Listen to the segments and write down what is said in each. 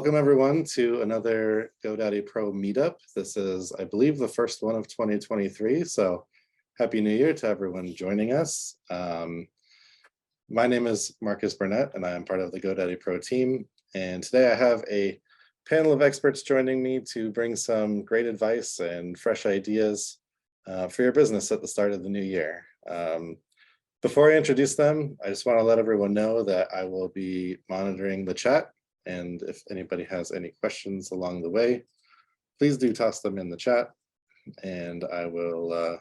Welcome everyone to another GoDaddy Pro meetup. This is, I believe, the first one of 2023. So Happy New Year to everyone joining us. My name is Marcus Burnette and I am part of the GoDaddy Pro team. And today I have a panel of experts joining me to bring some great advice and fresh ideas for your business at the start of the new year. Before I introduce them, I just want to let everyone know that I will be monitoring the chat. And if anybody has any questions along the way, please do toss them in the chat and I will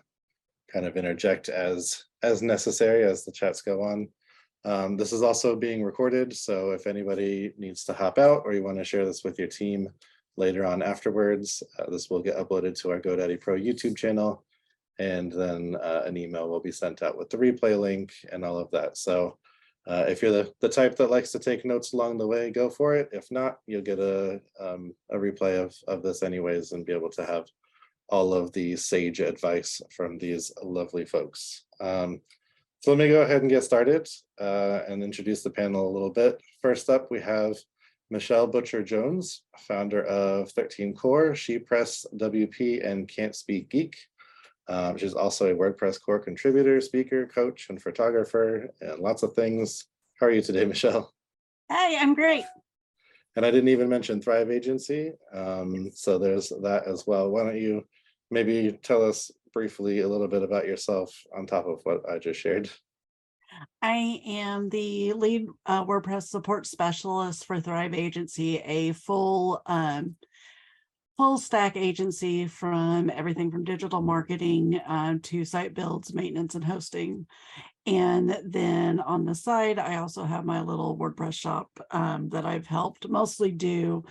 kind of interject as necessary as the chats go on. This is also being recorded, so if anybody needs to hop out or you want to share this with your team later on afterwards, this will get uploaded to our GoDaddy Pro YouTube channel, and then an email will be sent out with the replay link and all of that. So if you're the type that likes to take notes along the way, go for it. If not, you'll get a replay of this anyways and be able to have all of the sage advice from these lovely folks. So let me go ahead and get started and introduce the panel a little bit. First up, we have Michele Butcher-Jones, founder of 13 Core, ShePress, WP, and Can't Speak Geek. She's also a WordPress core contributor, speaker, coach, and photographer, and lots of things. How are you today, Michele? Hey, I'm great. And I didn't even mention Thrive Agency, so there's that as well. Why don't you maybe tell us briefly a little bit about yourself on top of what I just shared? I am the lead WordPress support specialist for Thrive Agency, a full stack agency from everything from digital marketing to site builds, maintenance, and hosting. And then on the side, I also have my little WordPress shop that I've helped mostly do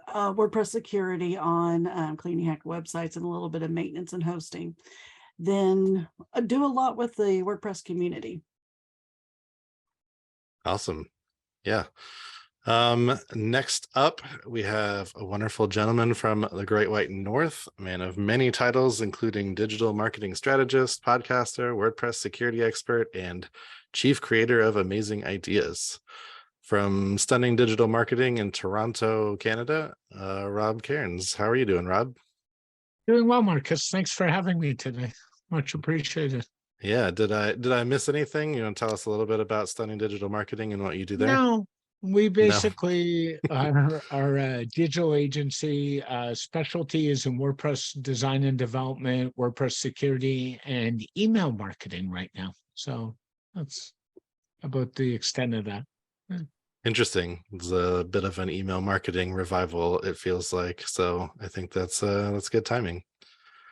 WordPress security on cleaning hacked websites and a little bit of maintenance and hosting. Then I do a lot with the WordPress community. Awesome. Yeah. Next up, we have a wonderful gentleman from the Great White North, a man of many titles, including digital marketing strategist, podcaster, WordPress security expert, and chief creator of amazing ideas. From stunning digital marketing in Toronto, Canada, Rob Cairns. How are you doing, Rob? Doing well, Marcus. Thanks for having me today. Much appreciated. Yeah, did I miss anything? You want to tell us a little bit about stunning digital marketing and what you do there? No, we basically are a digital agency. Specialty is in WordPress design and development, WordPress security, and email marketing right now. So that's about the extent of that. Yeah. Interesting. It's a bit of an email marketing revival, it feels like. So I think that's good timing.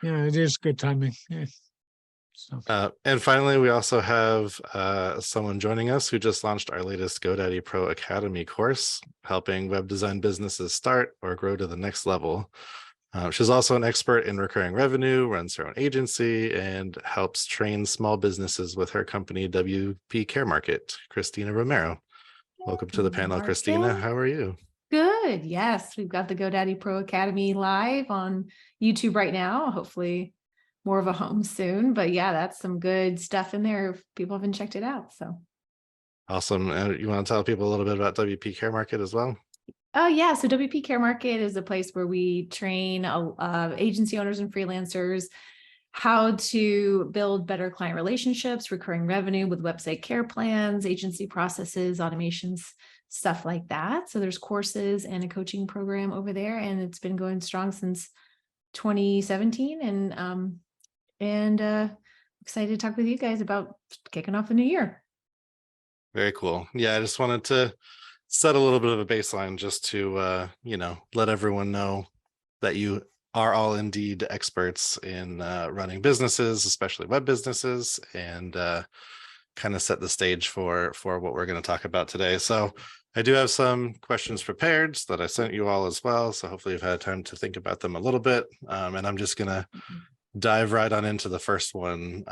Yeah, it is good timing. Yeah. So. And finally, we also have someone joining us who just launched our latest GoDaddy Pro Academy course, helping web design businesses start or grow to the next level. She's also an expert in recurring revenue, runs her own agency, and helps train small businesses with her company, WP Care Market. Kristina Romero. Welcome to the panel, Marcus. Kristina. How are you? Good. Yes, we've got the GoDaddy Pro Academy live on YouTube right now. Hopefully more of a home soon. But yeah, that's some good stuff in there if people haven't checked it out. So awesome. And you want to tell people a little bit about WP Care Market as well? Oh yeah, so WP Care Market is a place where we train agency owners and freelancers how to build better client relationships, recurring revenue with website care plans, agency processes, automations, stuff like that. So there's courses and a coaching program over there, and it's been going strong since 2017. And excited to talk with you guys about kicking off the new year. Very cool. Yeah, I just wanted to set a little bit of a baseline just to let everyone know that you are all indeed experts in running businesses, especially web businesses, and kind of set the stage for what we're going to talk about today. So I do have some questions prepared that I sent you all as well. So hopefully you've had time to think about them a little bit. And I'm just going to dive right on into the first one.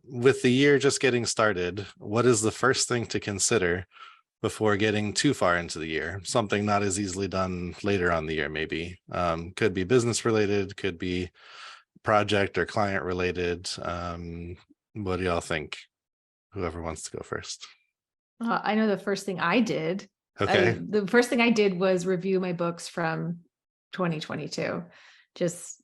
With the year just getting started, what is the first thing to consider before getting too far into the year? Something not as easily done later on the year, maybe. Could be business related, could be project or client related. What do y'all think? Whoever wants to go first. I know the first thing I did Okay. The first thing I did was review my books from 2022, just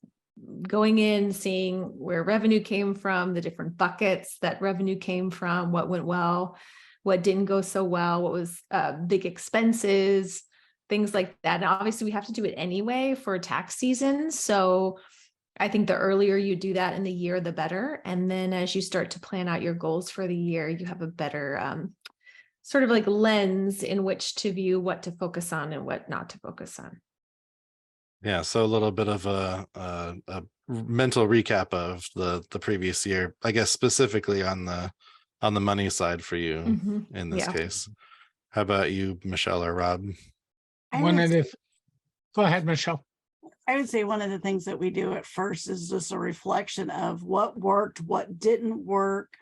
going in, seeing where revenue came from, the different buckets that revenue came from, what went well, what didn't go so well, what was big expenses, things like that. And obviously we have to do it anyway for tax season. So I think the earlier you do that in the year, the better. And then as you start to plan out your goals for the year, you have a better sort of like lens in which to view what to focus on and what not to focus on. Yeah, so a little bit of a mental recap of the previous year, I guess specifically on the money side for you in this Yeah. case. How about you, Michelle or Rob? Go ahead, Michelle. I would say one of the things that we do at first is just a reflection of what worked, what didn't work,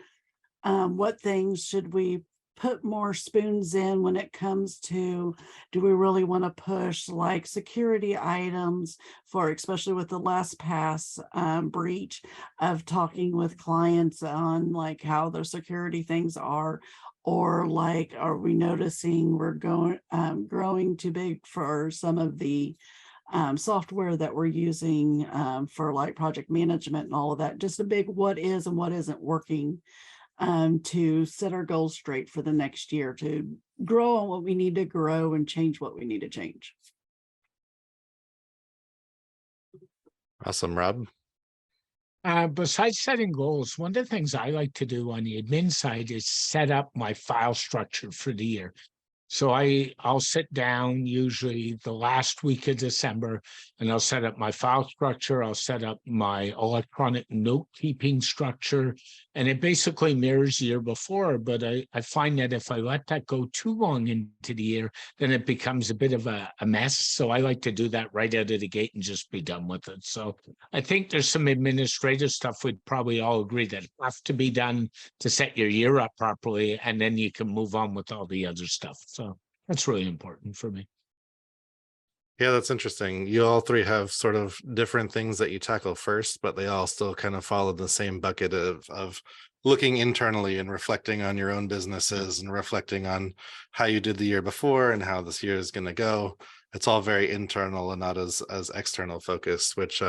what things should we put more spoons in when it comes to, do we really want to push like security items for, especially with the LastPass breach, of talking with clients on like how their security things are, or like, are we noticing we're growing too big for some of the software that we're using for like project management and all of that. Just a big what is and what isn't working, to set our goals straight for the next year, to grow on what we need to grow and change what we need to change. Awesome, Rob. Besides setting goals, one of the things I like to do on the admin side is set up my file structure for the year. So I'll sit down usually the last week of December, and I'll set up my file structure. I'll set up my electronic note-keeping structure, and it basically mirrors the year before. But I find that if I let that go too long into the year, then it becomes a bit of a mess. So I like to do that right out of the gate and just be done with it. So I think there's some administrative stuff we'd probably all agree that have to be done to set your year up properly, and then you can move on with all the other stuff. So that's really important for me. Yeah, that's interesting. You all three have sort of different things that you tackle first, but they all still kind of follow the same bucket of looking internally and reflecting on your own businesses and reflecting on how you did the year before and how this year is going to go. It's all very internal and not as external focused, which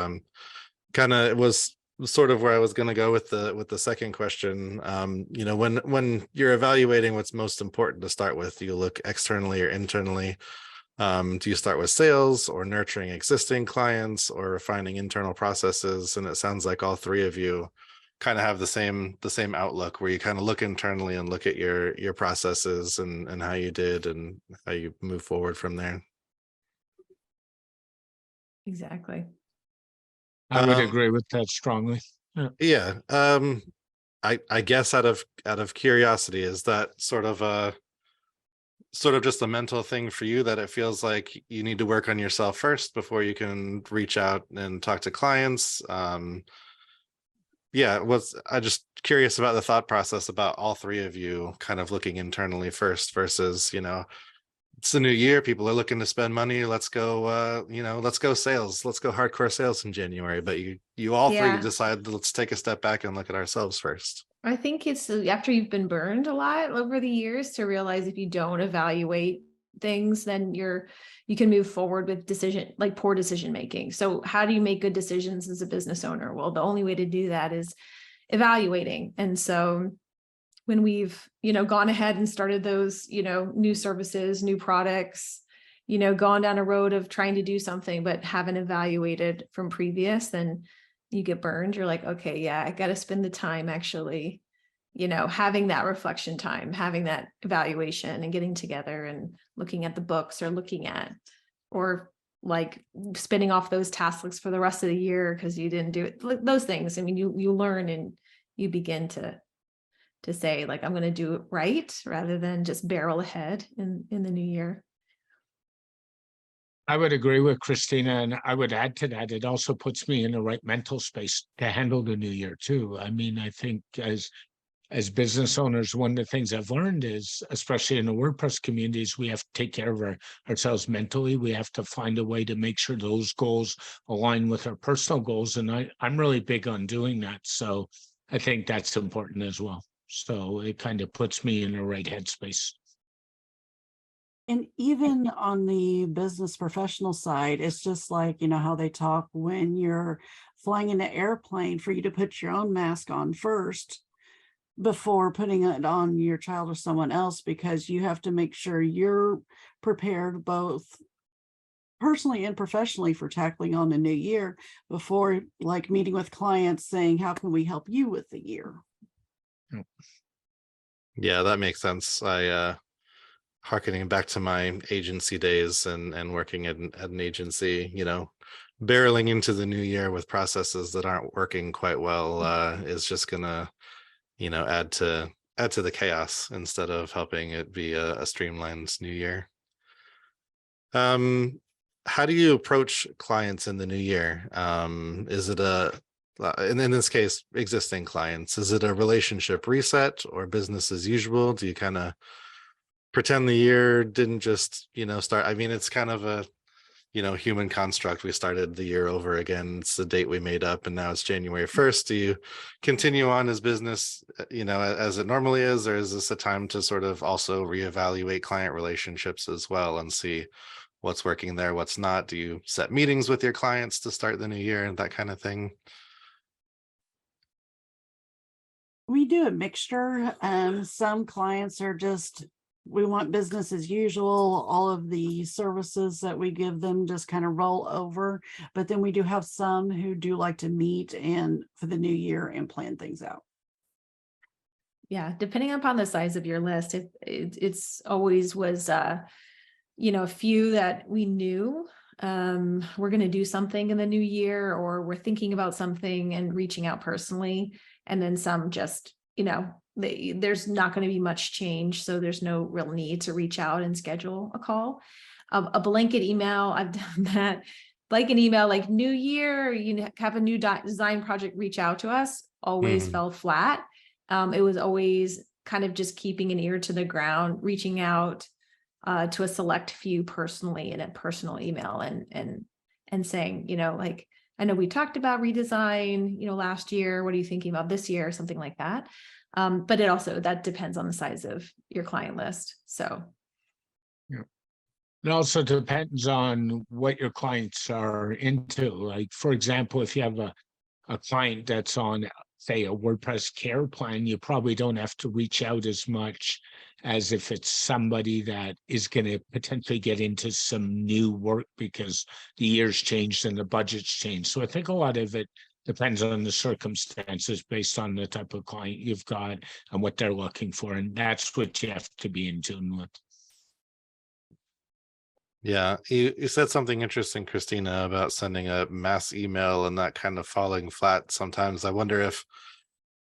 kind of was sort of where I was going to go with the second question. You know, when you're evaluating what's most important to start with, you look externally or internally. Do you start with sales or nurturing existing clients or refining internal processes? And it sounds like all three of you kind of have the same outlook, where you kind of look internally and look at your processes and how you did and how you move forward from there. Exactly. I would agree with that strongly. Yeah. I guess out of curiosity, is that sort of just a mental thing for you, that it feels like you need to work on yourself first before you can reach out and talk to clients? Yeah, I just curious about the thought process about all three of you kind of looking internally first versus, you know, it's a new year, people are looking to spend money, let's go let's go sales, let's go hardcore sales in January, but you all three decide, let's take a step back and look at ourselves first. I think it's after you've been burned a lot over the years to realize if you don't evaluate things, then you can move forward with poor decision making. So how do you make good decisions as a business owner? Well, the only way to do that is evaluating. And so when we've, gone ahead and started those, new services, new products, gone down a road of trying to do something, but haven't evaluated from previous, then you get burned. You're like, okay, yeah, I got to spend the time actually, having that reflection time, having that evaluation and getting together and looking at the books or like spinning off those task lists for the rest of the year because you didn't do it. Those things. I mean, you learn and you begin to say like, I'm going to do it right rather than just barrel ahead in the new year. I would agree with Kristina, and I would add to that, it also puts me in the right mental space to handle the new year too. I mean, I think as business owners, one of the things I've learned is, especially in the WordPress communities, we have to take care of ourselves mentally. We have to find a way to make sure those goals align with our personal goals. And I'm really big on doing that. So I think that's important as well. So it kind of puts me in the right headspace. And even on the business professional side, it's just like, you know, how they talk when you're flying in an airplane for you to put your own mask on first before putting it on your child or someone else, because you have to make sure you're prepared both personally and professionally for tackling on the new year before like meeting with clients saying, how can we help you with the year? Yeah, that makes sense. Harkening back to my agency days and working at an agency, you know, barreling into the new year with processes that aren't working quite well is just gonna, you know, add to the chaos instead of helping it be a streamlined new year. How do you approach clients in the new year? Is it and in this case, existing clients, is it a relationship reset or business as usual? Do you kind of pretend the year didn't just, you know, start? I mean, it's kind of a, you know, human construct. We started the year over again. It's the date we made up and now it's January 1st. Do you continue on as business, you know, as it normally is, or is this a time to sort of also reevaluate client relationships as well and see what's working there, what's not? Do you set meetings with your clients to start the new year and that kind of thing? We do a mixture. Some clients are just, we want business as usual. All of the services that we give them just kind of roll over. But then we do have some who do like to meet and for the new year and plan things out. Yeah, depending upon the size of your list, it's always was, you know, a few that we knew we're going to do something in the new year, or we're thinking about something and reaching out personally. And then some just, you know, there's not going to be much change. So there's no real need to reach out and schedule a call. A blanket email, I've done that. Blanket email, like new year, you have a new design project, reach out to us, always fell flat. It was always kind of just keeping an ear to the ground, reaching out to a select few personally in a personal email and saying, you know, like, I know we talked about redesign, you know, last year. What are you thinking about this year? Something like that. But it also, that depends on the size of your client list. So. Yeah. It also depends on what your clients are into. Like, for example, if you have a client that's on, say, a WordPress care plan, you probably don't have to reach out as much as if it's somebody that is going to potentially get into some new work because the year's changed and the budget's changed. So I think a lot of it depends on the circumstances based on the type of client you've got and what they're looking for. And that's what you have to be in tune with. Yeah, you said something interesting, Kristina, about sending a mass email and that kind of falling flat sometimes. I wonder if,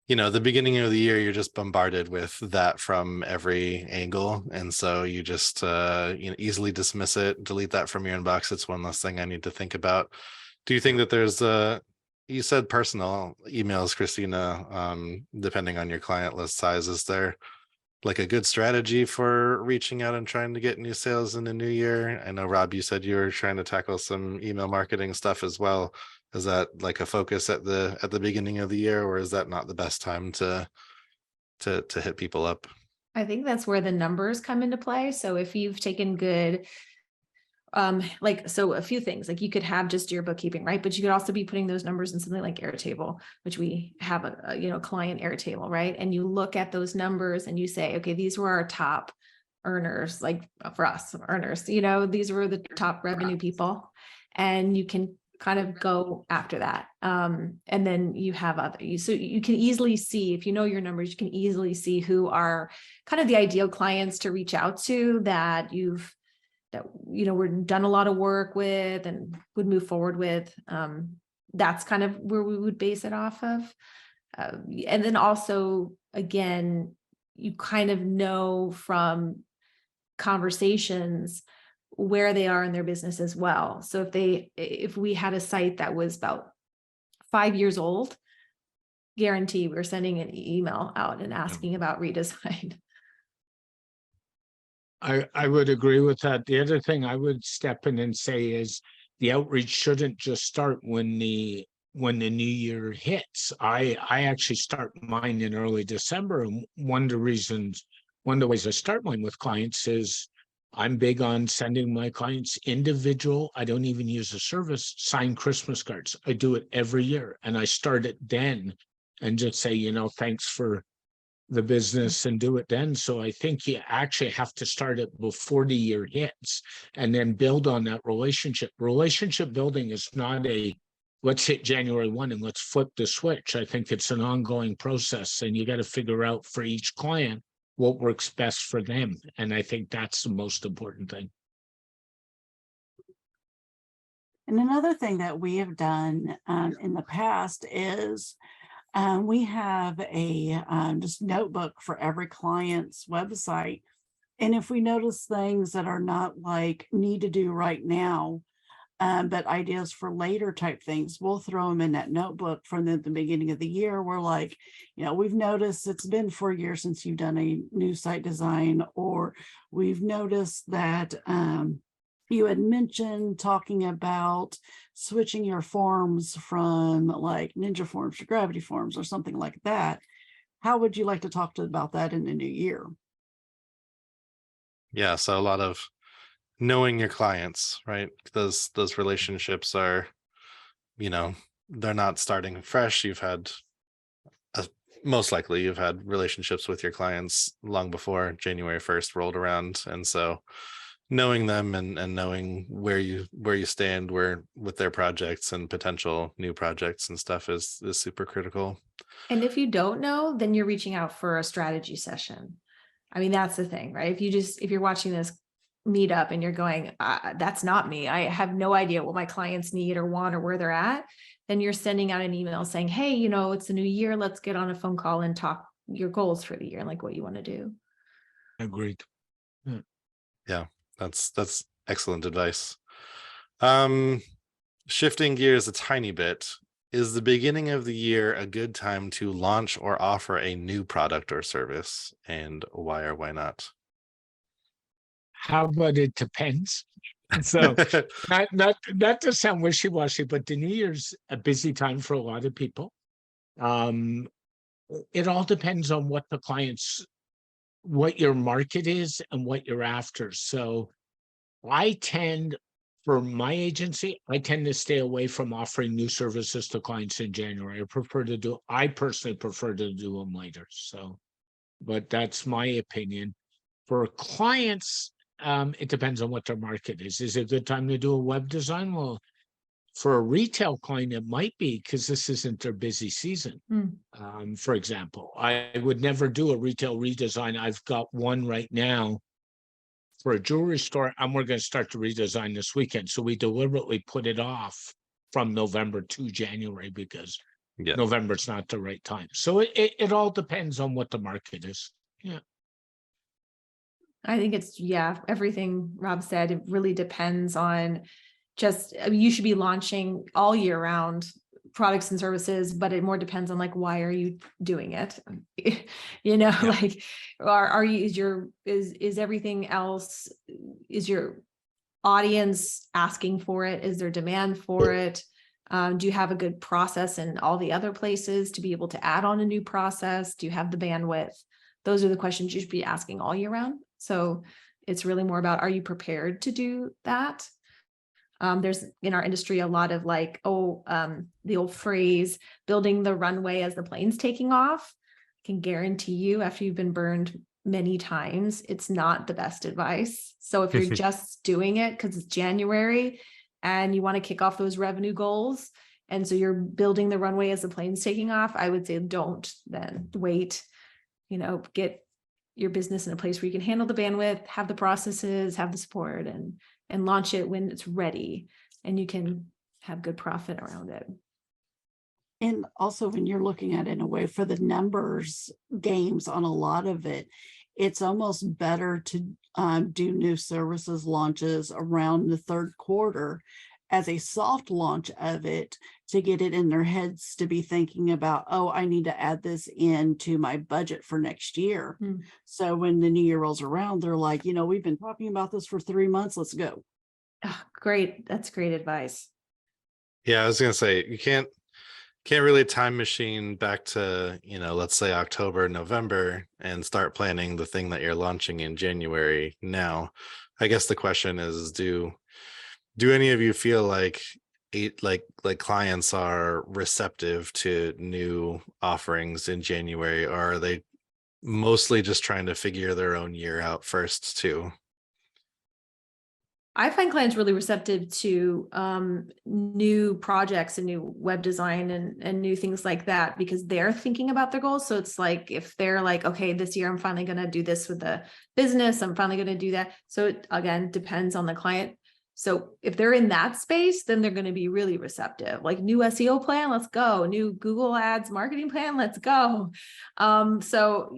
you know, the beginning of the year, you're just bombarded with that from every angle. And so you just, you know, easily dismiss it, delete that from your inbox. It's one less thing I need to think about. Do you think that there's you said personal emails, Kristina, depending on your client list size, is there like a good strategy for reaching out and trying to get new sales in the new year? I know, Rob, you said you were trying to tackle some email marketing stuff as well. Is that like a focus at the beginning of the year, or is that not the best time to hit people up? I think that's where the numbers come into play. So if you've taken good, so a few things, like you could have just your bookkeeping, right? But you could also be putting those numbers in something like Airtable, which we have a you know, client Airtable, right? And you look at those numbers and you say, okay, these were our top earners, like for us earners, you know, these were the top revenue people, and you can kind of go after that. And then you have so you can easily see, if you know your numbers, you can easily see who are kind of the ideal clients to reach out to that you know, we're done a lot of work with and would move forward with. That's kind of where we would base it off of. And then also, again, you kind of know from conversations where they are in their business as well. So if we had a site that was about 5 years old, guarantee we're sending an email out and asking about redesign. I would agree with that. The other thing I would step in and say is the outreach shouldn't just start when the new year hits. I actually start mine in early December. And one of the ways I start mine with clients is I'm big on sending my clients individual. I don't even use a service, signed Christmas cards. I do it every year. And I start it then and just say, thanks for the business and do it then. So I think you actually have to start it before the year hits and then build on that relationship. Relationship building is not let's hit January 1 and let's flip the switch. I think it's an ongoing process, and you got to figure out for each client what works best for them. And I think that's the most important thing. And another thing that we have done in the past is we have a just notebook for every client's website. And if we notice things that are not like need to do right now, but ideas for later type things, we'll throw them in that notebook from the beginning of the year. We're like, we've noticed it's been 4 years since you've done a new site design, or we've noticed that you had mentioned talking about switching your forms from like Ninja Forms to Gravity Forms or something like that. How would you like to talk about that in the new year? Yeah, so a lot of knowing your clients, right? Those relationships are, they're not starting fresh. You've had most likely you've had relationships with your clients long before January 1st rolled around, and so knowing them and knowing where you stand with their projects and potential new projects and stuff is super critical. And if you don't know, then you're reaching out for a strategy session. I mean, that's the thing, right? If you're watching this meetup and you're going, that's not me, I have no idea what my clients need or want or where they're at, then you're sending out an email saying, hey, it's a new year, let's get on a phone call and talk your goals for the year and like what you want to do. Agreed. Yeah, that's excellent advice. Shifting gears a tiny bit, is the beginning of the year a good time to launch or offer a new product or service, and why or why How about it depends? So not to sound wishy-washy, but the New Year's a busy time for a lot of people. It all depends on what your market is and what you're after. So for my agency, I tend to stay away from offering new services to clients in January. I personally prefer to do them later. So, but that's my opinion. For clients, it depends on what their market is. Is it a good time to do a web design? Well, for a retail client, it might be, because this isn't their busy season. For example, I would never do a retail redesign. I've got one right now for a jewelry store, and we're going to start the redesign this weekend. So we deliberately put it off from November to January because November's not the right time. So it all depends on what the market is. Yeah. I think it's, everything Rob said, it really depends on you should be launching all year round products and services, but it more depends on like, why are you doing it? Like, is everything else, is your audience asking for it? Is there demand for it? Do you have a good process in all the other places to be able to add on a new process? Do you have the bandwidth? Those are the questions you should be asking all year round. So it's really more about, are you prepared to do that? There's in our industry a lot of like, the old phrase, building the runway as the plane's taking off. I can guarantee you, after you've been burned many times, it's not the best advice. So if you're just doing it because it's January and you want to kick off those revenue goals, and so you're building the runway as the plane's taking off, I would say don't then wait, get your business in a place where you can handle the bandwidth, have the processes, have the support, and launch it when it's ready and you can have good profit around it. And also when you're looking at it in a way for the numbers games on a lot of it, it's almost better to do new services launches around the third quarter as a soft launch of it, to get it in their heads to be thinking about, I need to add this into my budget for next year. So when the new year rolls around, they're like, we've been talking about this for 3 months, let's go. Great. That's great advice. Yeah, I was gonna say, you can't really time machine back to, let's say October, November, and start planning the thing that you're launching in January now. I guess the question is, do any of you feel like clients are receptive to new offerings in January, or are they mostly just trying to figure their own year out first too? I find clients really receptive to new projects and new web design and new things like that, because they're thinking about their goals. So it's like, if they're like, okay, this year I'm finally going to do this with the business, I'm finally going to do that. So it, again, depends on the client. So if they're in that space, then they're going to be really receptive. Like, new SEO plan, let's go. New Google Ads marketing plan, let's go. So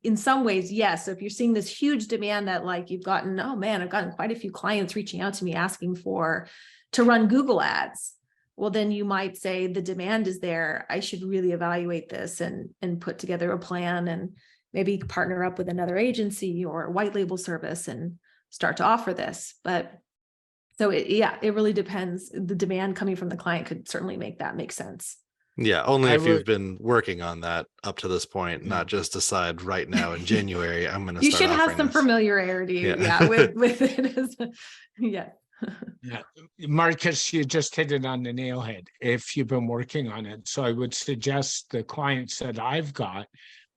in some ways, yes. So if you're seeing this huge demand that, like, you've gotten, oh man, I've gotten quite a few clients reaching out to me asking to run Google Ads. Well, then you might say the demand is there. I should really evaluate this and put together a plan, and maybe partner up with another agency or a white label service and start to offer this. But so it really depends. The demand coming from the client could certainly make that make sense. Yeah, only if you've been working on that up to this point, not just decide right now in January, I'm going to You start should have some this. familiarity, with it. Yeah. Yeah, Marcus, you just hit it on the nail head if you've been working on it. So I would suggest the clients that I've got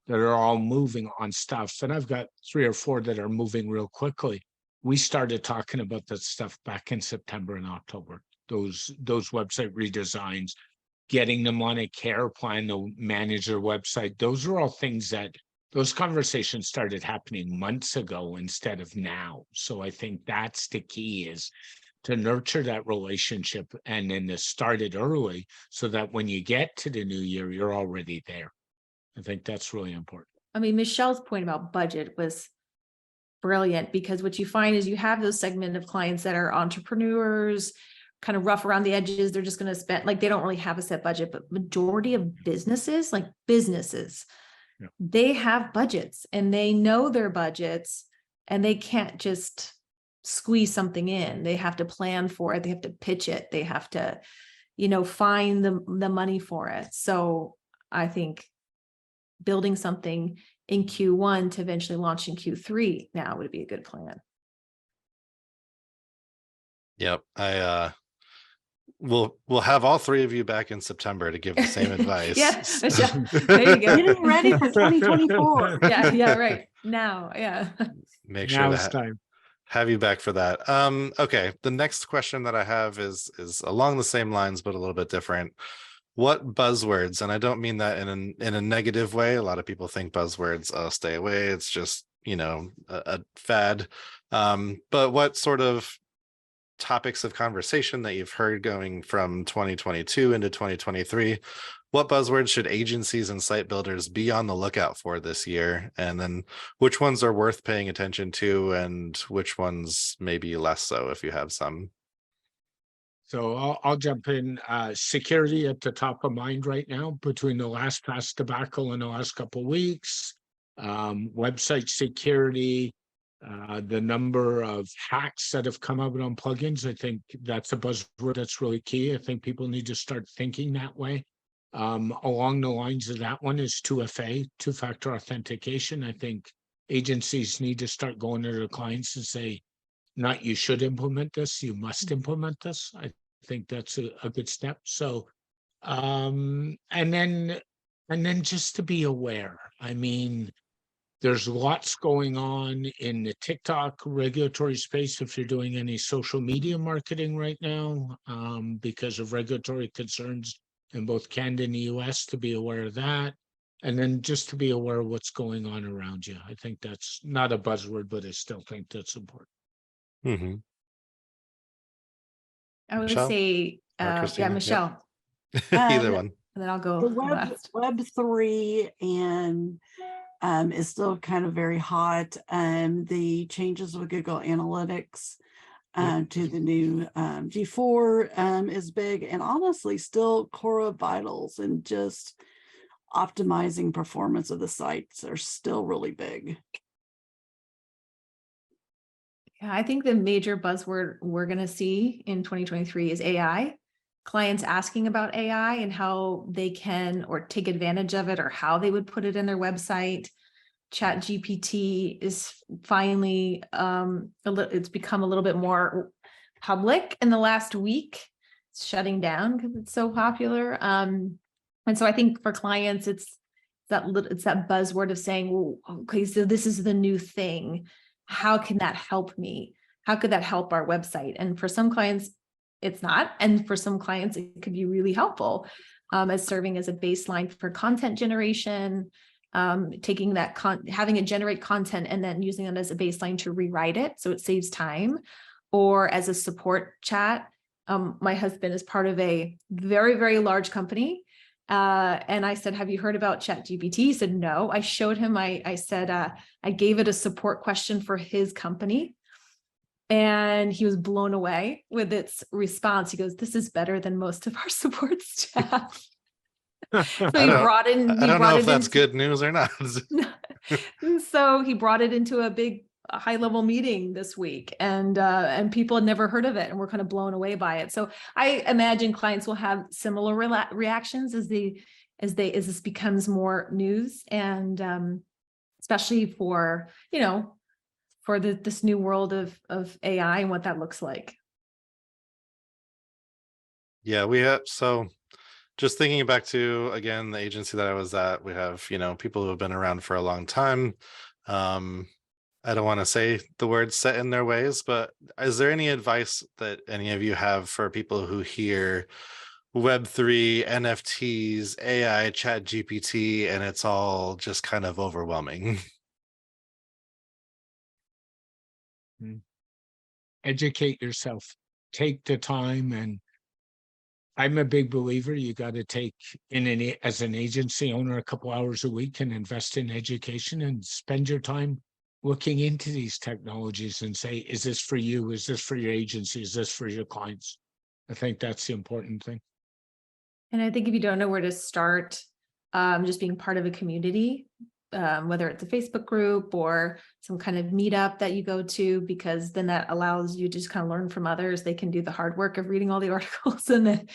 that are all moving on stuff, and I've got 3 or 4 that are moving real quickly. We started talking about that stuff back in September and October, those website redesigns, getting them on a care plan to manage their website. Those are all things that those conversations started happening months ago instead of now. So I think that's the key, is to nurture that relationship and then to start it early so that when you get to the new year, you're already there. I think that's really important. I mean, Michelle's point about budget was brilliant, because what you find is you have those segment of clients that are entrepreneurs, kind of rough around the edges. They're just going to spend, like, they don't really have a set budget, but majority of businesses, Yeah. They have budgets and they know their budgets, and they can't just squeeze something in. They have to plan for it. They have to pitch it. They have to, find the money for it. So I think building something in Q1 to eventually launch in Q3 now would be a good plan. Yep. We'll have all 3 of you back in September to give the same advice. Yes, there you go. Getting ready for 2024. Yeah, right. Now, yeah. Make Now sure it's to time. have you back for that. Okay. The next question that I have is along the same lines, but a little bit different. What buzzwords, and I don't mean that in a negative way. A lot of people think buzzwords, stay away. It's just, a fad. But what sort of topics of conversation that you've heard going from 2022 into 2023, what buzzwords should agencies and site builders be on the lookout for this year? And then which ones are worth paying attention to and which ones maybe less so, if you have some? So I'll jump in. Security at the top of mind right now, between the last pass debacle in the last couple of weeks, website security, the number of hacks that have come out on plugins. I think that's a buzzword that's really key. I think people need to start thinking that way. Along the lines of that one is 2FA, two-factor authentication. I think agencies need to start going to their clients and say, not you should implement this, you must implement this. I think that's a good step. So, and then just to be aware. I mean, there's lots going on in the TikTok regulatory space if you're doing any social media marketing right now, because of regulatory concerns in both Canada and the US, to be aware of that. And then just to be aware of what's going on around you. I think that's not a buzzword, but I still think that's important. Mm-hmm. I would Michelle? say, Kristina? Michelle. Either one. And then I'll go The last. Web3 and is still kind of very hot. The changes with Google Analytics to the new G4 is big, and honestly still Core Vitals and just optimizing performance of the sites are still really big. Yeah, I think the major buzzword we're going to see in 2023 is AI. Clients asking about AI and how they can or take advantage of it, or how they would put it in their website Chat GPT is finally it's become a little bit more public in the last week. It's shutting down because it's so popular. And so I think for clients, it's that buzzword of saying, well, okay, so this is the new thing. How can that help me? How could that help our website? And for some clients, it's not. And for some clients, it could be really helpful as serving as a baseline for content generation, taking that having it generate content and then using it as a baseline to rewrite it so it saves time, or as a support chat. My husband is part of a very, very large company. And I said, have you heard about ChatGPT? He said, no. I showed him, I said, I gave it a support question for his company. And he was blown away with its response. He goes, this is better than most of our support staff. So he brought in. I don't know if that's good news or not. So he brought it into a high-level meeting this week, and people had never heard of it and were kind of blown away by it. So I imagine clients will have similar reactions as this becomes more news, and especially for this new world of AI and what that looks like. Yeah, we have, so just thinking back to, again, the agency that I was at, we have, people who have been around for a long time. I don't want to say the word set in their ways, but is there any advice that any of you have for people who hear Web3, NFTs, AI, Chat GPT, and it's all just kind of overwhelming? Educate yourself, take the time. And I'm a big believer, you got to take as an agency owner, a couple hours a week and invest in education and spend your time looking into these technologies and say, is this for you? Is this for your agency? Is this for your clients? I think that's the important thing. And I think if you don't know where to start, just being part of a community, whether it's a Facebook group or some kind of meetup that you go to, because then that allows you to just kind of learn from others. They can do the hard work of reading all the articles, and then,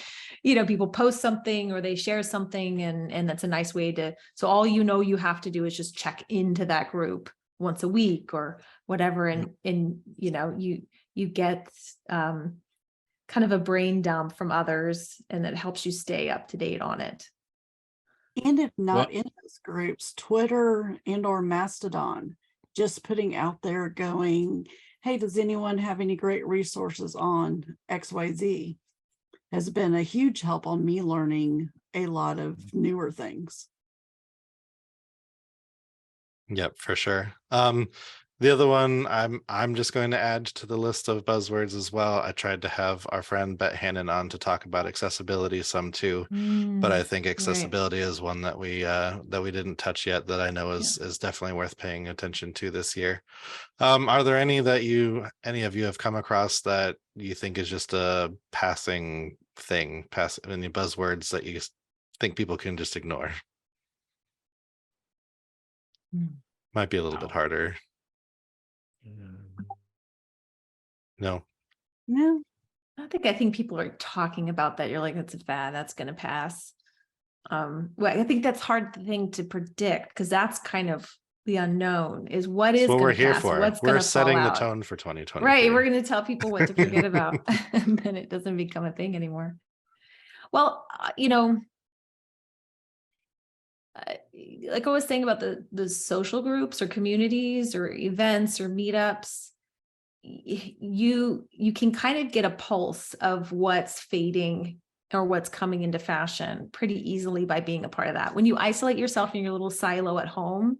people post something or they share something, and that's a nice way to, so all you have to do is just check into that group once a week or whatever. And you get kind of a brain dump from others, and that helps you stay up to date on it. And if not in those groups, Twitter and or Mastodon, just putting out there going, hey, does anyone have any great resources on XYZ, has been a huge help on me learning a lot of newer things. Yep, for sure. The other one I'm just going to add to the list of buzzwords as well. I tried to have our friend Bet Hannon on to talk about accessibility some too, but I think accessibility is one that we didn't touch yet that I know is definitely worth paying attention to this year. Are there any that any of you have come across that you think is just a passing thing, any buzzwords that you think people can just ignore? Might be a little bit harder. No. I think people are talking about that. You're like, it's a fad, that's going to pass. Well, I think that's hard thing to predict, because that's kind of the unknown, is what is what we're here pass, for. What's we're setting the out. tone for 2020. Right. We're going to tell people what to forget about, and then it doesn't become a thing anymore. Well, like I was saying about the social groups or communities or events or meetups, you can kind of get a pulse of what's fading or what's coming into fashion pretty easily by being a part of that. When you isolate yourself in your little silo at home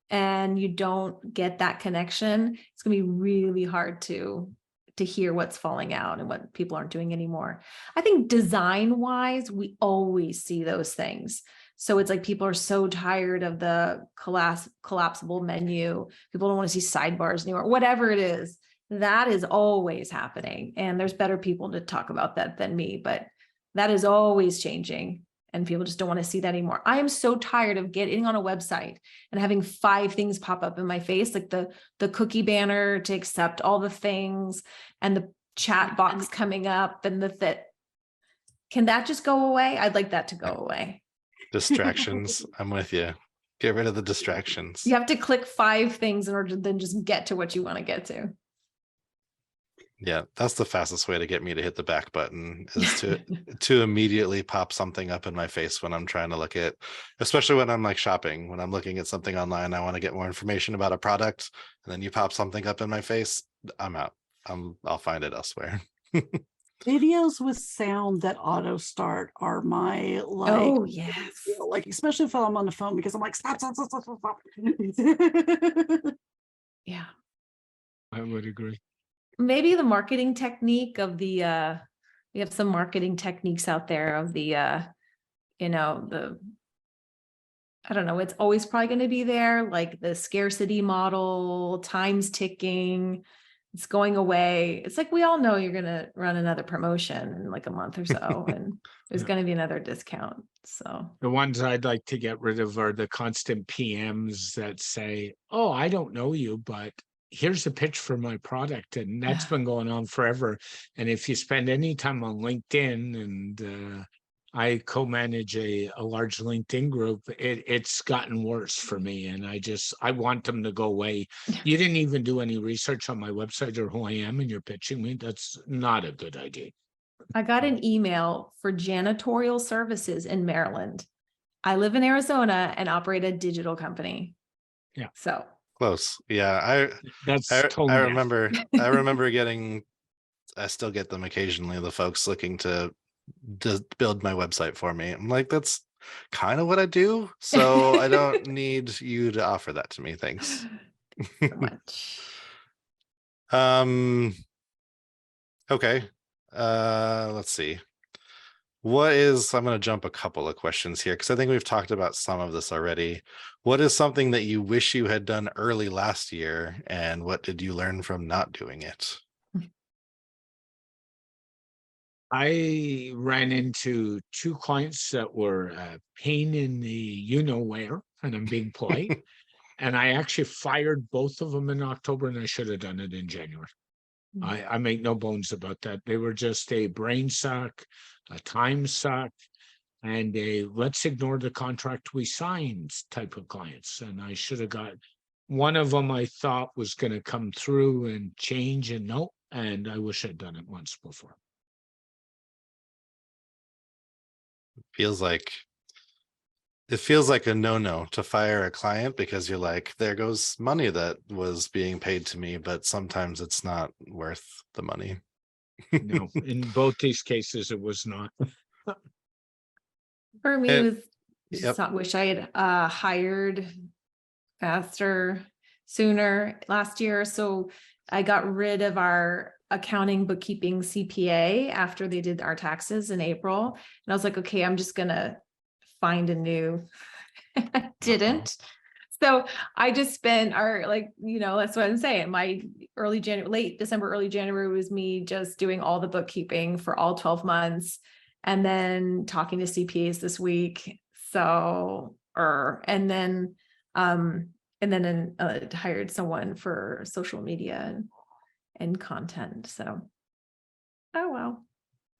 and you don't get that connection, it's going to be really hard to hear what's falling out and what people aren't doing anymore. I think design wise, we always see those things. So it's like people are so tired of the collapsible menu. People don't want to see sidebars anymore, whatever it is. That is always happening. And there's better people to talk about that than me, but that is always changing. And people just don't want to see that anymore. I am so tired of getting on a website and having 5 things pop up in my face, like the cookie banner to accept all the things and the chat box coming up and can that just go away? I'd like that to go away. Distractions. I'm with you. Get rid of the distractions. You have to click 5 things in order to then just get to what you want to get to. Yeah, that's the fastest way to get me to hit the back button is to immediately pop something up in my face when I'm trying to look at, especially when I'm like shopping, when I'm looking at something online, I want to get more information about a product, and then you pop something up in my face, I'm out. I'll find it elsewhere. Videos with sound that auto start are my like, Oh, yes. like especially if I'm on the phone because I'm like, stop, stop, stop, stop, stop, stop. Yeah. I would agree. Maybe the marketing technique of the we have some marketing techniques out there of the you know, the, I don't know, it's always probably going to be there, like the scarcity model, time's ticking, it's going away. It's like, we all know you're going to run another promotion in like a month or so, and there's Yeah. going to be another discount. So The ones I'd like to get rid of are the constant PMs that say, oh, I don't know you, but here's a pitch for my product. And that's been going on forever. And if you spend any time on LinkedIn, and I co-manage a large LinkedIn group, it's gotten worse for me. And I want them to go away. You didn't even do any research on my website or who I am, and you're pitching me. That's not a good idea. I got an email for janitorial services in Maryland. I live in Arizona and operate a digital company. Yeah. So Close. Yeah, That's I tone deaf. remember getting, I still get them occasionally, the folks looking to build my website for me. I'm like, that's kind of what I do, so I don't need you to offer that to me, thanks. so much. Okay, let's see. I'm going to jump a couple of questions here because I think we've talked about some of this already. What is something that you wish you had done early last year, and what did you learn from not doing it? I ran into 2 clients that were a pain in the you-know-where, and I'm being polite. And I actually fired both of them in October, and I should have done it in January. I make no bones about that. They were just a brain suck, a time suck, and a let's ignore the contract we signed type of clients. And I should have got one of them I thought was going to come through and change, and no, and I wish I'd done it once before. It feels like a no-no to fire a client because you're like, there goes money that was being paid to me, but sometimes it's not worth the money. No, in both these cases, it was not. For me, it was Yep. just not wish I had hired faster, sooner last year. So I got rid of our accounting, bookkeeping CPA after they did our taxes in April. And I was like, okay, I'm just gonna find a new. I didn't. So I just spent that's what I'm saying. My late December, early January was me just doing all the bookkeeping for all 12 months. And then talking to CPAs this week. So, and then hired someone for social media and content. So, oh, well,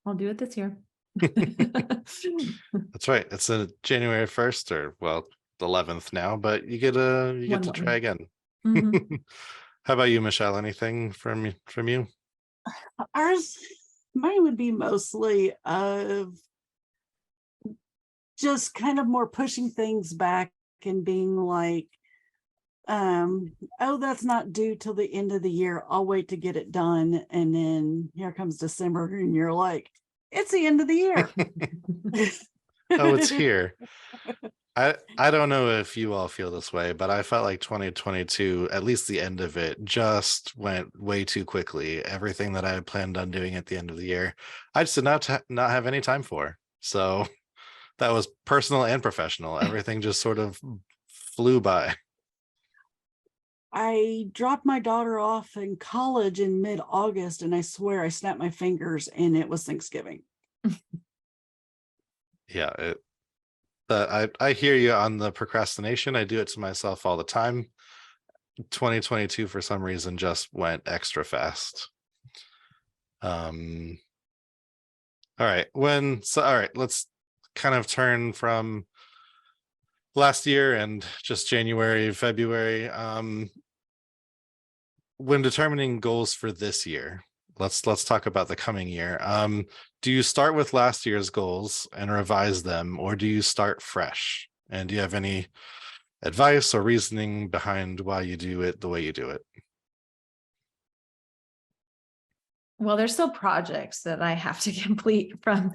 I'll do it this year. That's right. It's a January 1st, or well, the 11th now, but you get to try again. Mm-hmm. How about you, Michelle? Anything from you? Mine would be mostly of just kind of more pushing things back and being like, oh, that's not due till the end of the year. I'll wait to get it done. And then here comes December and you're like, it's the end of the year. Oh, it's here. I don't know if you all feel this way, but I felt like 2022, at least the end of it, just went way too quickly. Everything that I had planned on doing at the end of the year, I just did not have any time for. So that was personal and professional. Everything just sort of flew by. I dropped my daughter off in college in mid-August, and I swear I snapped my fingers and it was Thanksgiving. Yeah, I hear you on the procrastination. I do it to myself all the time. 2022 for some reason just went extra fast. All right, let's kind of turn from last year and just January, February. When determining goals for this year, let's talk about the coming year. Do you start with last year's goals and revise them, or do you start fresh? And do you have any advice or reasoning behind why you do it the way you do it? Well, there's still projects that I have to complete from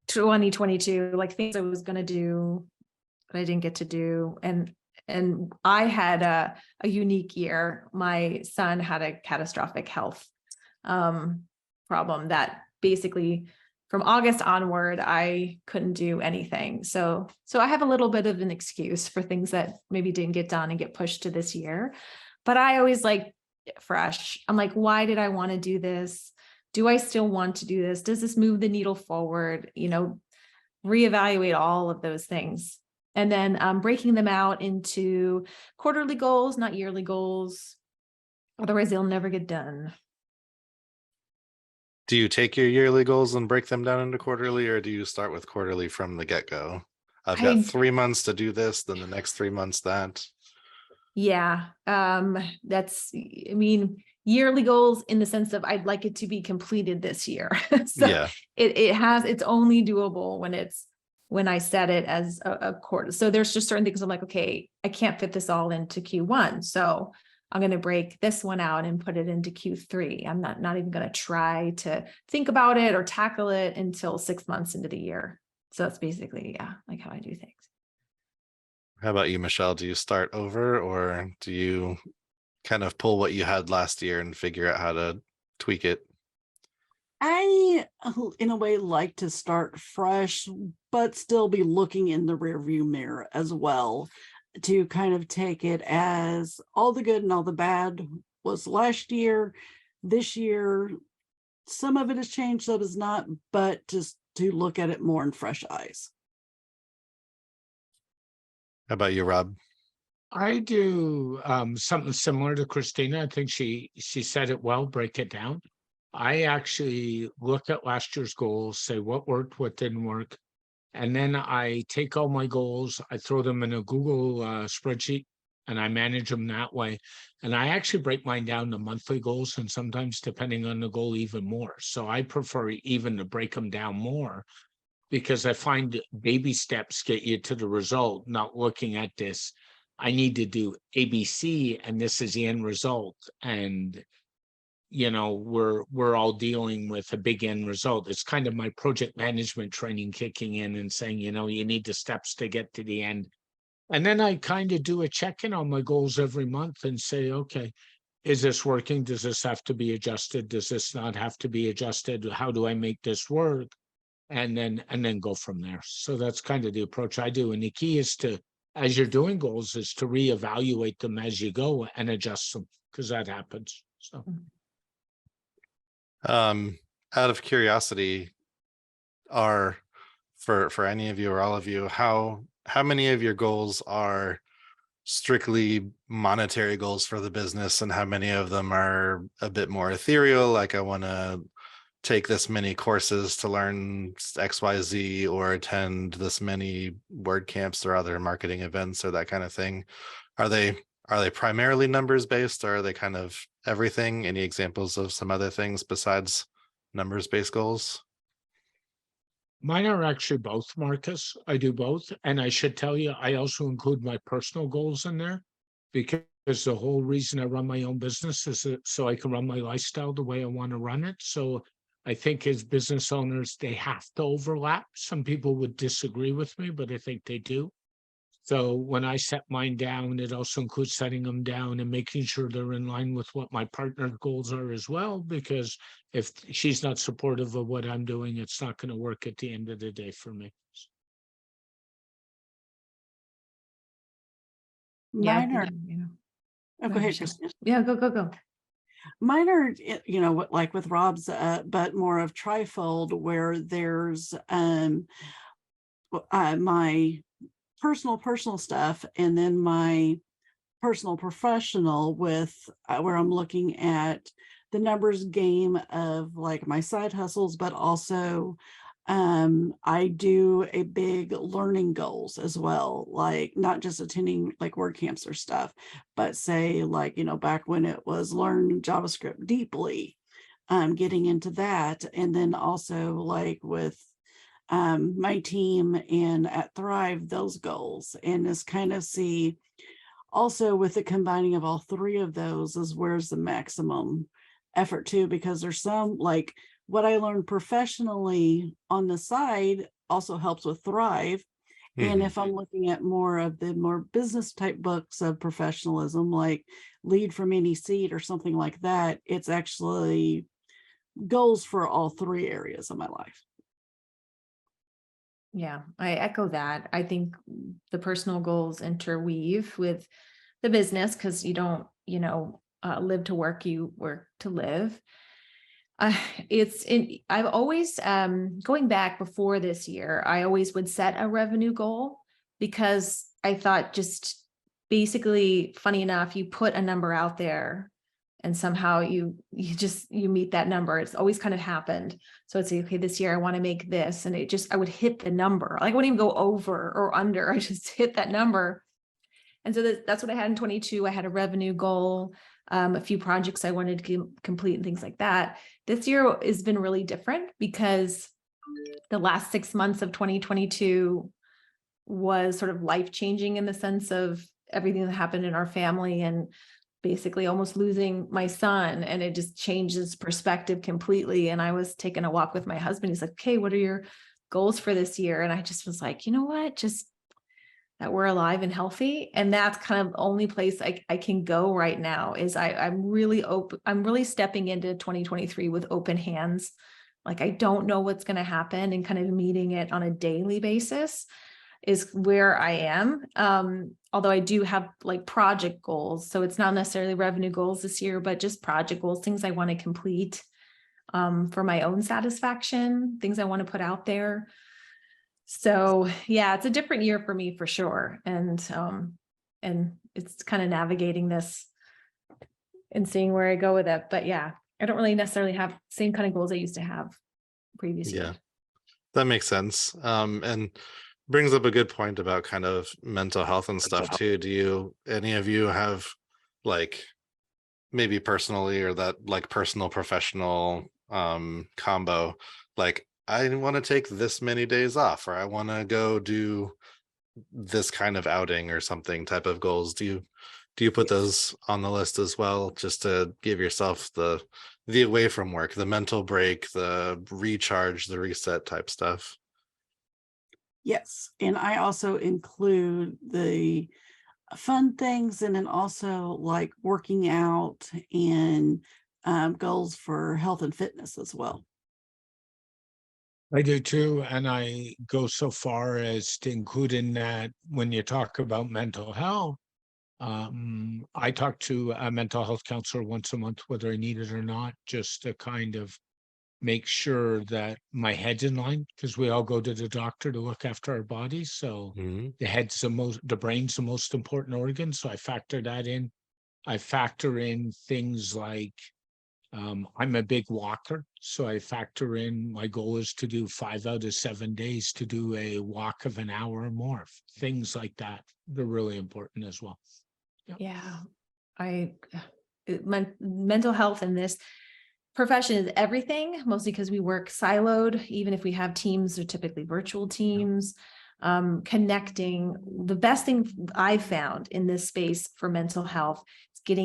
2022, like things I was going to do, but I didn't get to do. And I had a unique year. My son had a catastrophic health problem that basically from August onward, I couldn't do anything. So I have a little bit of an excuse for things that maybe didn't get done and get pushed to this year. But I always like fresh. I'm like, why did I want to do this? Do I still want to do this? Does this move the needle forward? You know, reevaluate all of those things. And then breaking them out into quarterly goals, not yearly goals. Otherwise, they'll never get done. Do you take your yearly goals and break them down into quarterly, or do you start with quarterly from the get-go? I've got 3 months to do this, then the next 3 months that. Yeah, that's, I mean, yearly goals in the sense of I'd like it to be completed this year. So Yeah. It's only doable when I set it as a quarter. So there's just certain things I'm like, okay, I can't fit this all into Q1. So I'm going to break this one out and put it into Q3. I'm not even going to try to think about it or tackle it until 6 months into the year. So that's basically, yeah, like how I do things. How about you, Michelle? Do you start over, or do you kind of pull what you had last year and figure out how to tweak it? I, in a way, like to start fresh, but still be looking in the rearview mirror as well, to kind of take it as all the good and all the bad was last year. This year, some of it has changed, some is not, but just to look at it more in fresh eyes. How about you, Rob? I do something similar to Kristina. I think she said it well, break it down. I actually look at last year's goals, say what worked, what didn't work. And then I take all my goals, I throw them in a Google spreadsheet, and I manage them that way. And I actually break mine down to monthly goals, and sometimes depending on the goal, even more. So I prefer even to break them down more, because I find baby steps get you to the result, not looking at this. I need to do ABC and this is the end result. And, you know, we're all dealing with a big end result. It's kind of my project management training kicking in and saying, you know, you need the steps to get to the end. And then I kind of do a check-in on my goals every month and say, okay, is this working? Does this have to be adjusted? Does this not have to be adjusted? How do I make this work? And then go from there. So that's kind of the approach I do. And the key is to, as you're doing goals, is to reevaluate them as you go and adjust them, because that happens. So Out of curiosity, are for any of you or all of you, how many of your goals are strictly monetary goals for the business, and how many of them are a bit more ethereal, like I want to take this many courses to learn XYZ, or attend this many word camps or other marketing events or that kind of thing? Are they primarily numbers based, or are they kind of everything? Any examples of some other things besides numbers based goals? mine are actually both, Marcus. I do both. And I should tell you, I also include my personal goals in there, because the whole reason I run my own business is so I can run my lifestyle the way I want to run it. So I think as business owners, they have to overlap. Some people would disagree with me, but I think they do. So when I set mine down, it also includes setting them down and making sure they're in line with what my partner's goals are as well, because if she's not supportive of what I'm doing, it's not going to work at the end of the day for me. Mine are, Yeah. oh, go ahead, Kristina. Yeah, go. Mine are, you know, like with Rob's, but more of trifold, where there's my personal stuff, and then my personal professional, with where I'm looking at the numbers game of like my side hustles, but also I do a big learning goals as well, like not just attending like word camps or stuff, but say like, back when it was learn JavaScript deeply, getting into that. And then also like with my team and at Thrive, those goals, and just kind of see also with the combining of all three of those is where's the maximum effort too, because there's some like what I learned professionally on the side also helps with Thrive. And Mhm. if I'm looking at more of the more business type books of professionalism, like Lead from Any Seat or something like that, it's actually goals for all three areas of my life. Yeah, I echo that. I think the personal goals interweave with the business because you don't, live to work, you work to live. I've always, going back before this year, I always would set a revenue goal because I thought just basically, funny enough, you put a number out there and somehow you meet that number. It's always kind of happened. So it's okay, this year I want to make this, and I would hit the number. Like I wouldn't even go over or under. I just hit that number. And so that's what I had in 22. I had a revenue goal, a few projects I wanted to complete and things like that. This year has been really different because the last 6 months of 2022 was sort of life-changing in the sense of everything that happened in our family and basically almost losing my son. And it just changes perspective completely. And I was taking a walk with my husband. He's like, okay, what are your goals for this year? And I just was like, you know what, just that we're alive and healthy. And that's kind of the only place I can go right now is I'm really open. I'm really stepping into 2023 with open hands. Like, I don't know what's going to happen, and kind of meeting it on a daily basis is where I am. Although I do have like project goals. So it's not necessarily revenue goals this year, but just project goals, things I want to complete for my own satisfaction, things I want to put out there. So yeah, it's a different year for me for sure. And it's kind of navigating this and seeing where I go with it. But yeah, I don't really necessarily have same kind of goals I used to have previous Yeah, year. that makes sense. And brings up a good point about kind of mental health and stuff too. Any of you have like maybe personally or that like personal professional combo, like I want to take this many days off, or I want to go do this kind of outing or something type of goals? Do you put those on the list as well, just to give yourself the away from work, the mental break, the recharge, the reset type stuff? Yes. And I also include the fun things, and then also like working out and goals for health and fitness as well. I do too, and I go so far as to include in that when you talk about mental health, I talk to a mental health counselor once a month, whether I need it or not, just to kind of make sure that my head's in line, because we all go to the doctor to look after our bodies. So Mhm. the brain's the most important organ. So I factor that in. I factor in things like I'm a big walker, so I factor in my goal is to do 5 out of 7 days to do a walk of an hour or more. Things like that, they're really important as well. Yeah, mental health in this profession is everything, mostly because we work siloed. Even if we have teams, they're typically virtual teams. Connecting, the best thing I've found in this space for mental health is get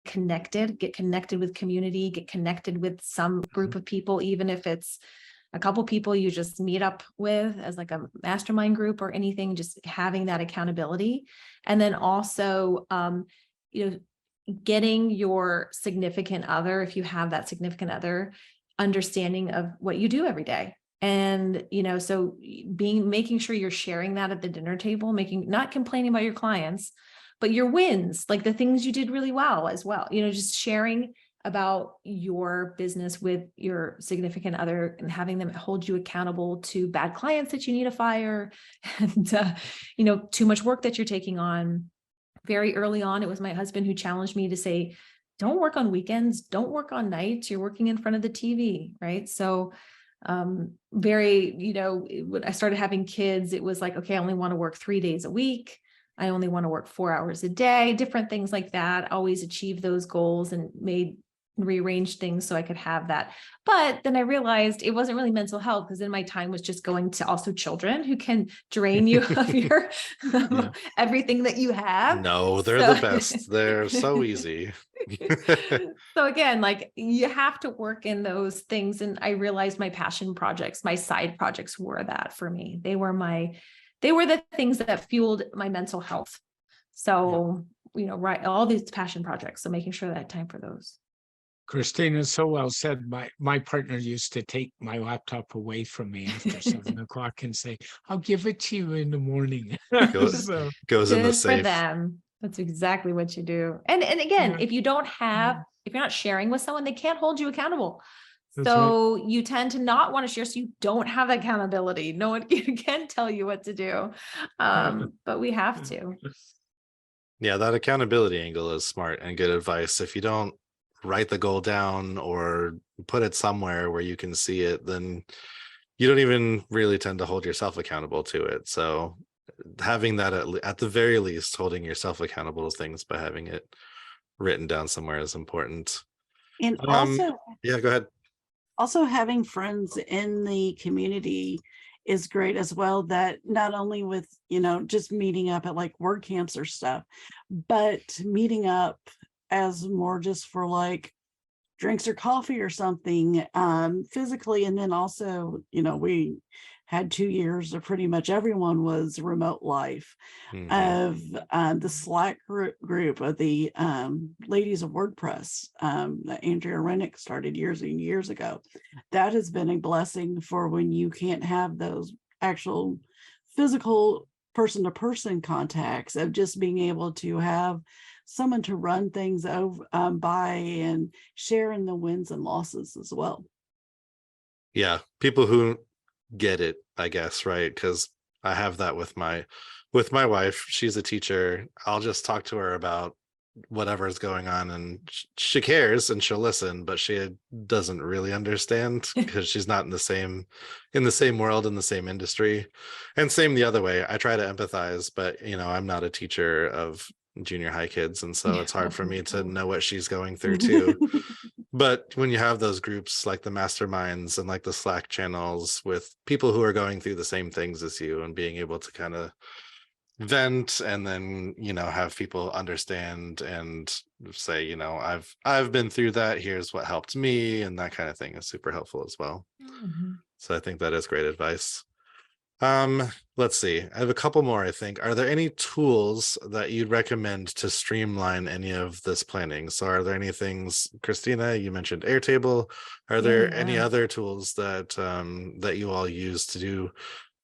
connected with community, get connected with some group of people, even if it's a couple people you just meet up with as like a mastermind group or anything, just having that accountability. And then also, getting your significant other, if you have that significant other, understanding of what you do every day. And, so making sure you're sharing that at the dinner table, not complaining about your clients, but your wins, like the things you did really well as well, just sharing about your business with your significant other and having them hold you accountable to bad clients that you need to fire and, too much work that you're taking on. Very early on, it was my husband who challenged me to say, don't work on weekends, don't work on nights, you're working in front of the TV, right? So Very, when I started having kids, it was like, okay, I only want to work 3 days a week. I only want to work 4 hours a day, different things like that. Always achieve those goals and rearrange things so I could have that. But then I realized it wasn't really mental health, because then my time was just going to also children who can drain you of your everything that you have. No, they're the best. They're so easy. So again, like, you have to work in those things. And I realized my passion projects, my side projects were that for me. They were the things that fueled my mental health. So, right, all these passion projects. So making sure that I had time for those. Kristina, so well said. My partner used to take my laptop away from me after 7 o'clock and say, "I'll give it to you in the morning." Goes So, in the Good for safe. them. That's exactly what you do. And again, Yeah. if you're not sharing with someone, they can't hold you accountable. That's So you tend to not want to share, so you don't have accountability. No one can tell you what to do. But we have to. Yeah, that accountability angle is smart and good advice. If you don't write the goal down or put it somewhere where you can see it, then you don't even really tend to hold yourself accountable to it. So having that at the very least, holding yourself accountable to things by having it written down somewhere is important. And also, Yeah, go ahead. also having friends in the community is great as well, that not only with, just meeting up at like word camps or stuff, but meeting up as more just for like drinks or coffee or something, physically. And then also, we had 2 years of pretty much everyone was remote life. Of the Slack group of the ladies of WordPress that Andrea Rennick started years and years ago. That has been a blessing for when you can't have those actual physical person-to-person contacts, of just being able to have someone to run things over by and sharing the wins and losses as well. Yeah, people who get it, I guess, right? Because I have that with my wife. She's a teacher. I'll just talk to her about whatever's going on, and she cares and she'll listen, but she doesn't really understand because she's not in the same world, in the same industry. And same the other way. I try to empathize, but I'm not a teacher of junior high kids, and so it's hard for me to know what she's going through too. But when you have those groups like the masterminds and like the Slack channels with people who are going through the same things as you, and being able to kind of vent, and then have people understand and say, I've been through that, here's what helped me, and that kind of thing is super helpful as well. So I think that is great advice. Let's see, I have a couple more. I think, are there any tools that you'd recommend to streamline any of this planning? So are there any things, Kristina, you mentioned Airtable, are there any other tools that that you all use to do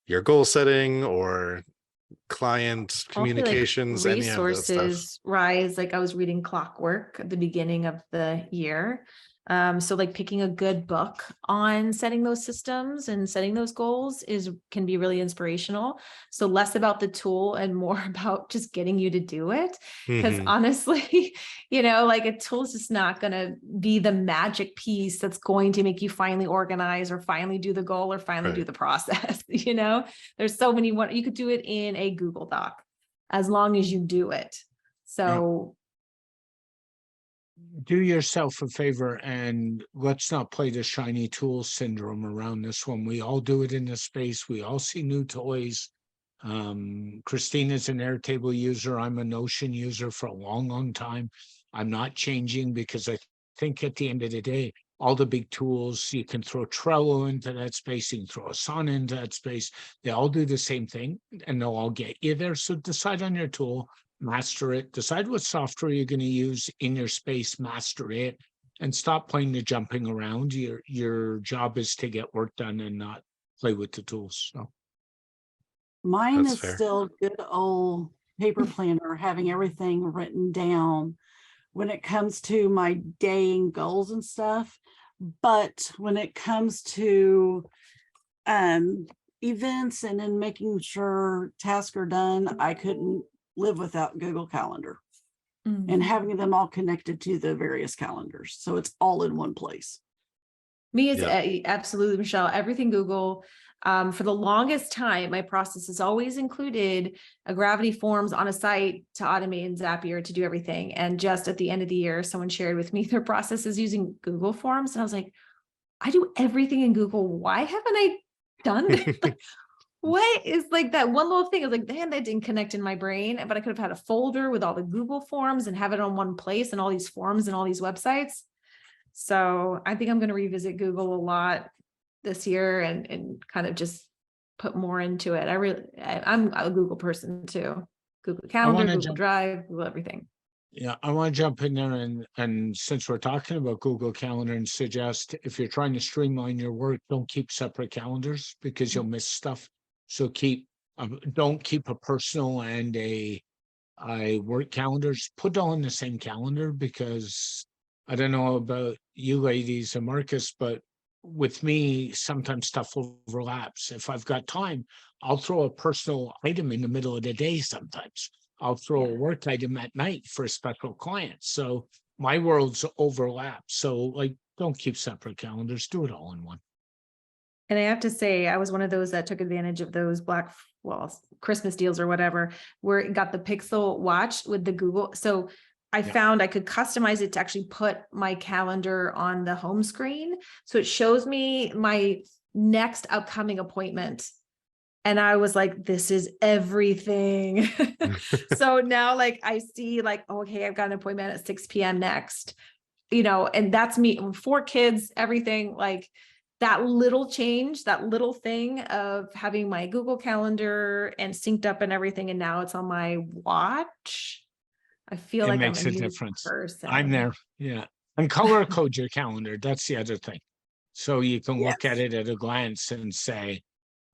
your goal setting or client communications? Like any of those stuff? resources rise. Like, I was reading Clockwork at the beginning of the year. So like picking a good book on setting those systems and setting those goals can be really inspirational. So less about the tool and more about just getting you to do it. Because honestly, like, a tool is just not going to be the magic piece that's going to make you finally organize or finally do the goal or finally do the process. There's so many, you could do it in a Google Doc as long as you do it. So do yourself a favor and let's not play the shiny tool syndrome around this one. We all do it in this space. We all see new toys. Kristina's an Airtable user. I'm a Notion user for a long, long time. I'm not changing because I think at the end of the day, all the big tools, you can throw Trello into that space, you can throw Asana into that space. They all do the same thing and they'll all get you there. So decide on your tool, master it, decide what software you're going to use in your space, master it, and stop playing the jumping around. Your job is to get work done and not play with the tools. So mine That's is fair. still good old paper planner, having everything written down when it comes to my day and goals and stuff. But when it comes to events and then making sure tasks are done, I couldn't live without Google Calendar and having them all connected to the various calendars. So it's all in one place. Me is Yeah. absolutely, Michelle, everything Google. For the longest time, my process has always included a Gravity Forms on a site to automate in Zapier to do everything. And just at the end of the year, someone shared with me their process is using Google Forms. And I was like, I do everything in Google. Why haven't I done this? Like, what is like that one little thing? I was like, man, that didn't connect in my brain, but I could have had a folder with all the Google Forms and have it on one place and all these forms and all these websites. So I think I'm going to revisit Google a lot this year and kind of just put more into it. I'm a Google person too. Google Calendar, Google Drive, Google everything. Yeah, I want to jump in there and since we're talking about Google Calendar, and suggest if you're trying to streamline your work, don't keep separate calendars because you'll miss stuff. So don't keep a personal and a work calendars. Put all in the same calendar, because I don't know about you ladies and Marcus, but with me, sometimes stuff overlaps. If I've got time, I'll throw a personal item in the middle of the day sometimes. I'll throw a work item at night for a special client. So my worlds overlap. So like, don't keep separate calendars, do it all in one. And I have to say, I was one of those that took advantage of those Christmas deals or whatever, where it got the Pixel Watch with the Google. So I found I could customize it to actually put my calendar on the home screen. So it shows me my next upcoming appointment. And I was like, this is everything. So now like I see like, okay, I've got an appointment at 6 p.m. next, and that's me, 4 kids, everything, like that little change, that little thing of having my Google Calendar and synced up and everything. And now it's on my watch. I feel like makes I'm a a new difference. person. I'm there. Yeah. And color code your calendar. That's the other thing. So you can look at it at a glance and say,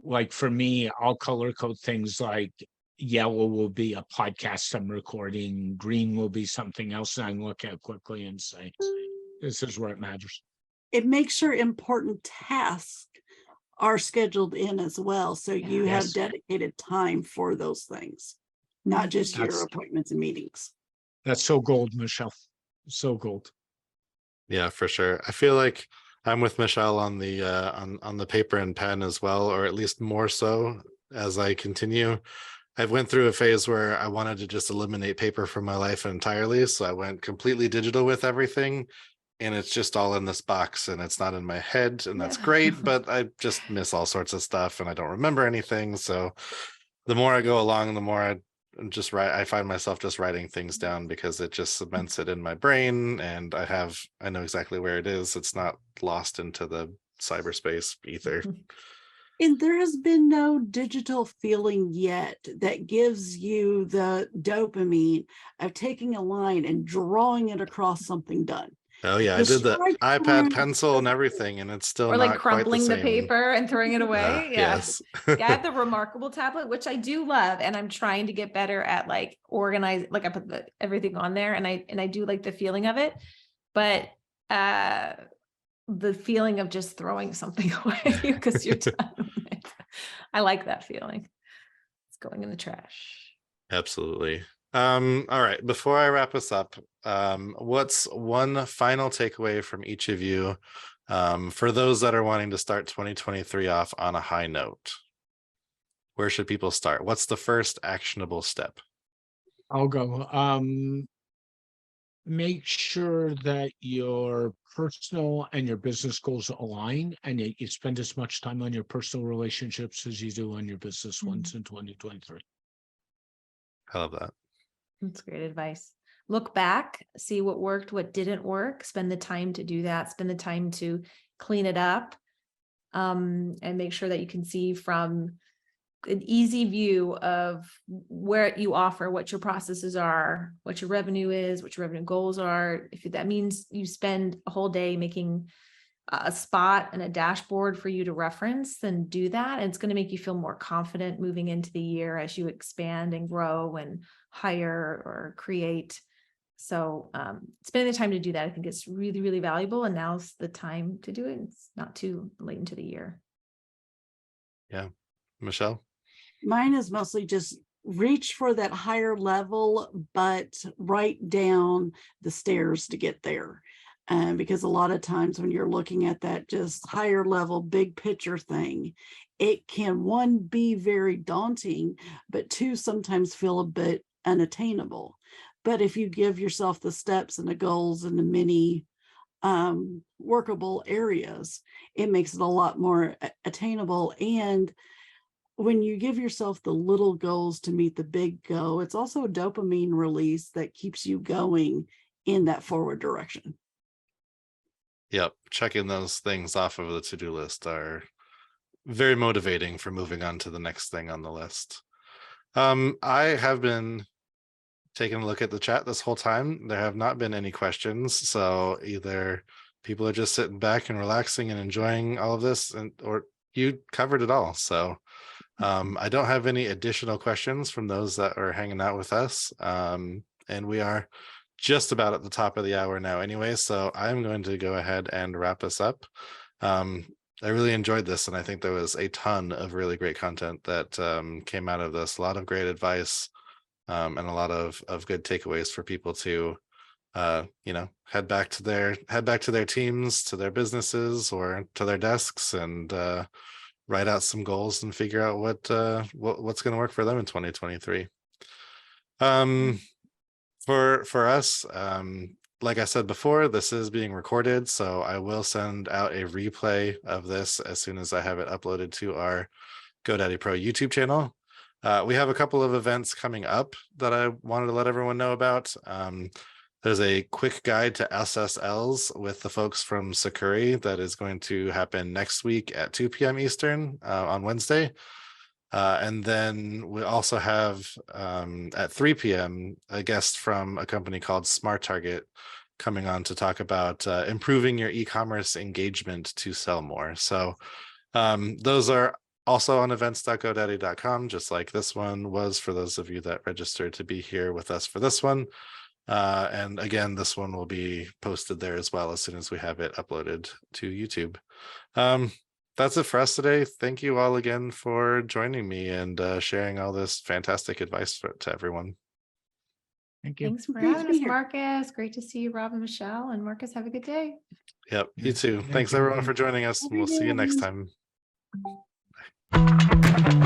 like for me, I'll color code things like yellow will be a podcast I'm recording, green will be something else, and I can look at quickly and say, this is where it matters. It makes sure important tasks are scheduled in as well. So you have dedicated time for those things, not just your appointments and meetings. That's so gold, Michelle. So gold. Yeah, for sure. I feel like I'm with Michelle on the on the paper and pen as well, or at least more so as I continue. I've went through a phase where I wanted to just eliminate paper from my life entirely. So I went completely digital with everything. And it's just all in this box and it's not in my head. And that's great, but I just miss all sorts of stuff and I don't remember anything. So the more I go along, the more I find myself just writing things down because it just cements it in my brain and I know exactly where it is. It's not lost into the cyberspace ether. And there has been no digital feeling yet that gives you the dopamine of taking a line and drawing it across something done. Oh yeah, I did the iPad pencil and everything, and it's still or like not quite crumpling the same. paper and throwing it away. Yes. Yeah, I have the Remarkable tablet, which I do love, and I'm trying to get better at like organize. Like I put everything on there, and I do like the feeling of it, but the feeling of just throwing something away because you're done with it. I like that feeling. It's going in the trash. Absolutely. All right, before I wrap us up, what's one final takeaway from each of you for those that are wanting to start 2023 off on a high note? Where should people start? What's the first actionable step? I'll go. Make sure that your personal and your business goals align, and you spend as much time on your personal relationships as you do on your business ones in 2023. I love that. That's great advice. Look back, see what worked, what didn't work, spend the time to do that, spend the time to clean it up, and make sure that you can see from an easy view of where you offer, what your processes are, what your revenue is, what your revenue goals are. If that means you spend a whole day making a spot and a dashboard for you to reference, then do that. And it's going to make you feel more confident moving into the year as you expand and grow and hire or create. So spending the time to do that, I think it's really, really valuable. And now's the time to do it. It's not too late into the year. Yeah. Michelle? Mine is mostly just reach for that higher level, but write down the stairs to get there. Because a lot of times when you're looking at that just higher level, big picture thing, it can, one, be very daunting, but two, sometimes feel a bit unattainable. But if you give yourself the steps and the goals and the many workable areas, it makes it a lot more attainable. And when you give yourself the little goals to meet the big goal, it's also a dopamine release that keeps you going in that forward direction. Yep, checking those things off of the to-do list are very motivating for moving on to the next thing on the list. I have been taking a look at the chat this whole time. There have not been any questions, so either people are just sitting back and relaxing and enjoying all of this, or you covered it all. So I don't have any additional questions from those that are hanging out with us, and we are just about at the top of the hour now anyway, so I'm going to go ahead and wrap us up. I really enjoyed this, and I think there was a ton of really great content that came out of this. A lot of great advice, and a lot of good takeaways for people to head back to their teams, to their businesses, or to their desks, and write out some goals and figure out what's going to work for them in 2023. For us, like I said before, this is being recorded, so I will send out a replay of this as soon as I have it uploaded to our GoDaddy Pro YouTube channel. We have a couple of events coming up that I wanted to let everyone know about. There's a quick guide to SSLs with the folks from Sakuri that is going to happen next week at 2 p.m. Eastern on Wednesday. And then we also have at 3 p.m. a guest from a company called Smart Target coming on to talk about improving your e-commerce engagement to sell more. So those are also on events.godaddy.com, just like this one was for those of you that registered to be here with us for this one. And again, this one will be posted there as well as soon as we have it uploaded to YouTube. That's it for us today. Thank you all again for joining me and sharing all this fantastic advice to everyone. Thank you. Thanks for Great to having be us, here. Marcus. Great to see you, Rob and Michelle. And Marcus, have a good day. Yep, you too. Thank Thanks you. everyone for joining us. Have a And we'll good see you day, next everyone. time.